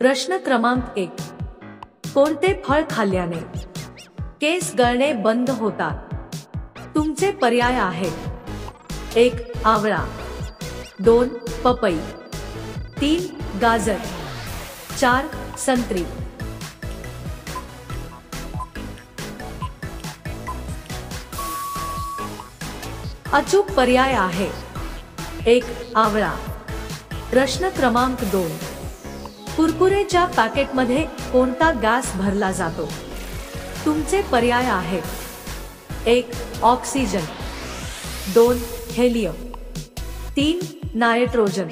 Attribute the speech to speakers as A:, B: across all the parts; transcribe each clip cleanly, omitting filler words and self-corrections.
A: प्रश्न क्रमांक 1. कोणते फळ खाल्ल्याने केस गळणे बंद होतात? तुमचे पर्याय आहेत: 1. आवळा, 2. पपई, 3. गाजर, 4. संत्री. अचूक पर्याय आहे 1. आवळा. प्रश्न क्रमांक 2. कुरकुरेच्या पॅकेटमध्ये कोणता गॅस भरला जातो? तुमचे पर्याय आहेत: 1. ऑक्सिजन, 2. हेलियम, 3. नायट्रोजन,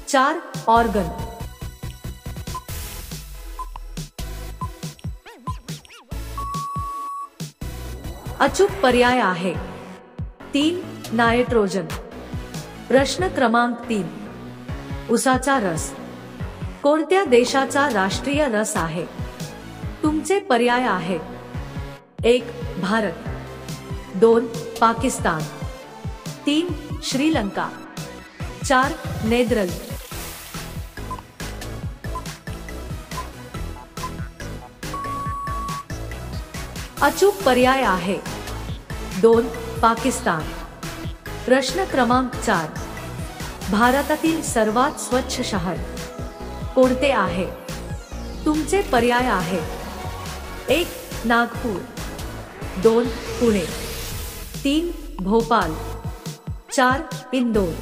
A: 4. ऑर्गन. अचूक पर्याय आहे 3. नायट्रोजन. प्रश्न क्रमांक 3. उसाचा रस कोणत्या देशाचा राष्ट्रीय रस आहे? तुमचे पर्याय आहेत: 1. भारत, 2. पाकिस्तान, 3. श्रीलंका, 4. नेदरलँड. अचूक पर्याय आहे 2. पाकिस्तान. प्रश्न क्रमांक 4. भारतातील सर्वात स्वच्छ शहर कोणते आहे? तुमचे पर्याय आहेत: 1. नागपूर, 2. पुणे, 3. भोपाल, 4. इंदोर.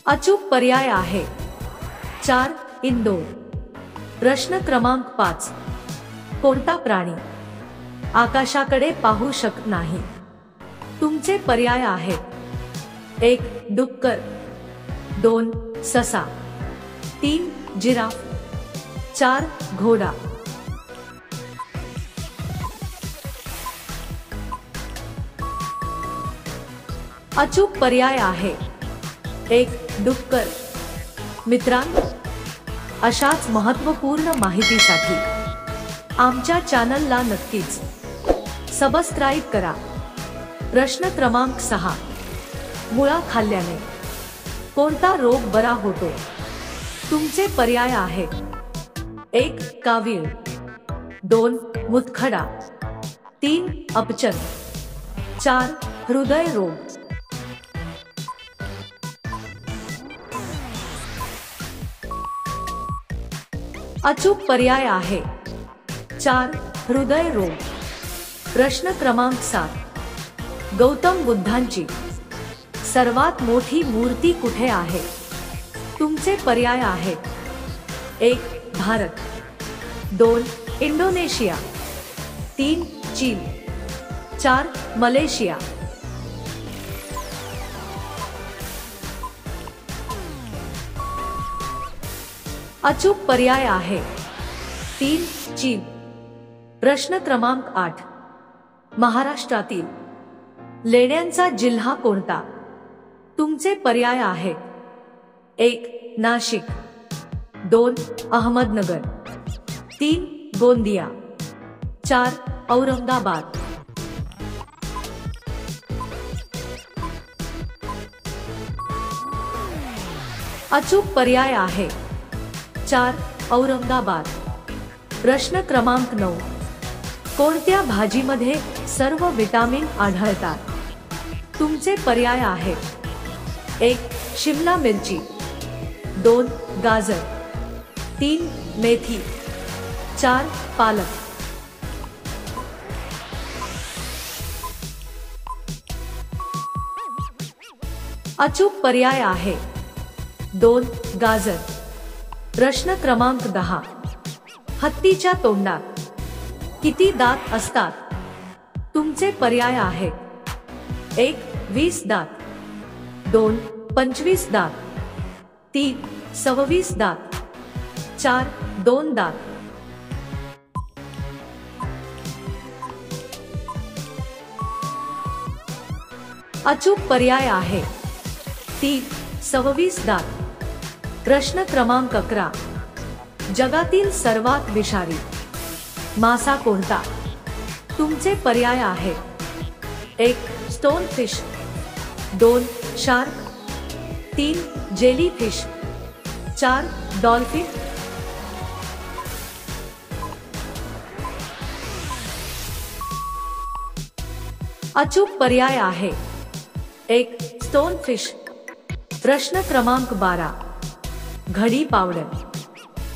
A: अचूक पर्याय आहे 4. इंदोर. प्रश्न क्रमांक 5. कोणता प्राणी आकाशाकडे पाहू शकत नाही? तुमचे पर्याय आहेत: 1. डुक्कर, 2. ससा, 3. जिराफ, 4. घोडा. अचूक पर्याय आहे 1. डुक्कर. मित्रांनो, अशाच महत्त्वपूर्ण माहितीसाठी आमच्या चॅनलला नक्कीच सबस्क्राईब करा. प्रश्न क्रमांक 6. मुळा खाल्ल्याने कोणता रोग बरा होतो? तुमचे पर्याय आहेत: 1. कावीळ, 2. मुतखडा, 3. अपचन, 4. हृदयरोग. अचूक पर्याय आहे 4. हृदयरोग. प्रश्न क्रमांक 7. गौतम बुद्धांची सर्वात मोठी मूर्ती कुठे आहे? तुमचे पर्याय आहेत: 1. भारत, 2. इंडोनेशिया, 3. चीन, 4. मलेशिया. अचूक पर्याय आहे 3. चीन. प्रश्न क्रमांक 8. महाराष्ट्रातील लेण्यांचा जिल्हा कोणता? तुमचे पर्याय आहेत: 1. नाशिक, 2. अहमदनगर, 3. गोंदिया, 4. औरंगाबाद. अचूक पर्याय आहे 4. औरंगाबाद. प्रश्न क्रमांक 9. कोणत्या भाजीमध्ये सर्व विटामिन आढळतात? तुमचे पर्याय आहेत: 1. शिमला मिरची, 2. गाजर, 3. मेथी, 4. पालक. अचूक पर्याय आहे 2. गाजर. प्रश्न क्रमांक 10. हत्तीच्या तोंडात किती दात असतात? तुमचे पर्याय आहेत: 1. 20 दात, 2. 25 दात, 3. 26 दात, 4. 2 दात. अचूक पर्याय आहे 3. 26 दात. प्रश्न क्रमांक 11. जगातील सर्वात विषारी मासा कोणता? तुमचे पर्याय आहेत: 1. Stone fish, 2 shark, 3 jellyfish, 4 dolphin. अचूक पर्याय आहे 1 स्टोनफिश। प्रश्न क्रमांक 12, घडी पावडर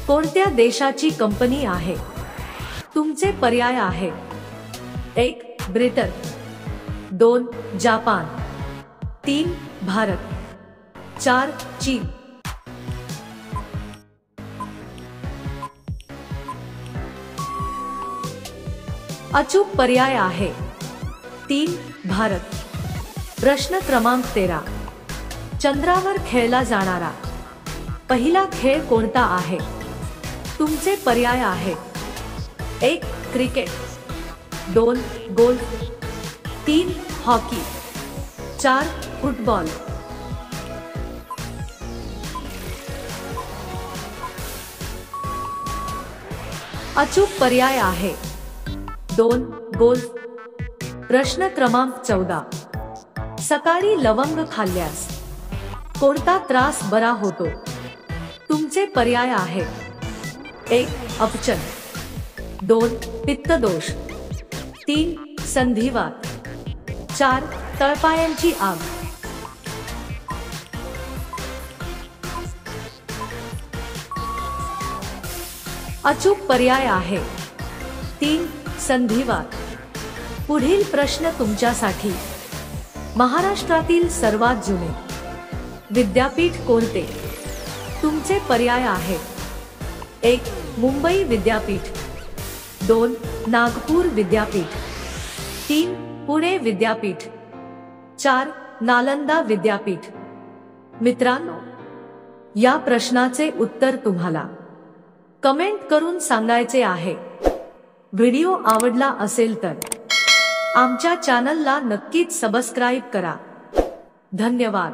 A: कोणत्या देशाची कंपनी आहे? तुमचे पर्याय आहे 1 ब्रिटन, 2 जापान, 3 भारत, 4 चीन। अचूक पर्याय आहे 3 भारत। प्रश्न क्रमांक 13, चंद्रावर खेळला जाणारा पहिला खेळ कोणता आहे? तुमचे पर्याय आहे 1 क्रिकेट, 2 गोल्फ, 3 हॉकी, 4 फुटबॉल। अचूक पर्याय आहे 2 गोल्फ। प्रश्न क्रमांक 14, सकाळी लवंग खाल्ल्यास कोणता त्रास बरा होतो? तुमचे पर्याय आहे 1 अपचन, 2 पित्तदोष, 3 संधिवात, 4 तळपायांची आग। अचूक पर्याय आहे 3 संधिवात। पुढील प्रश्न तुमच्यासाठी, महाराष्ट्रातील सर्वात जुने विद्यापीठ कोणते? तुमचे पर्याय आहे 1 मुंबई विद्यापीठ, 2 नागपूर विद्यापीठ, 3 पुणे विद्यापीठ, 4 नालंदा विद्यापीठ। मित्रांनो, या प्रश्नाचे उत्तर तुम्हाला कमेंट करून सांगायचे आहे। व्हिडिओ आवडला असेल तर आमच्या चॅनलला नक्कीच सबस्क्राईब करा। धन्यवाद।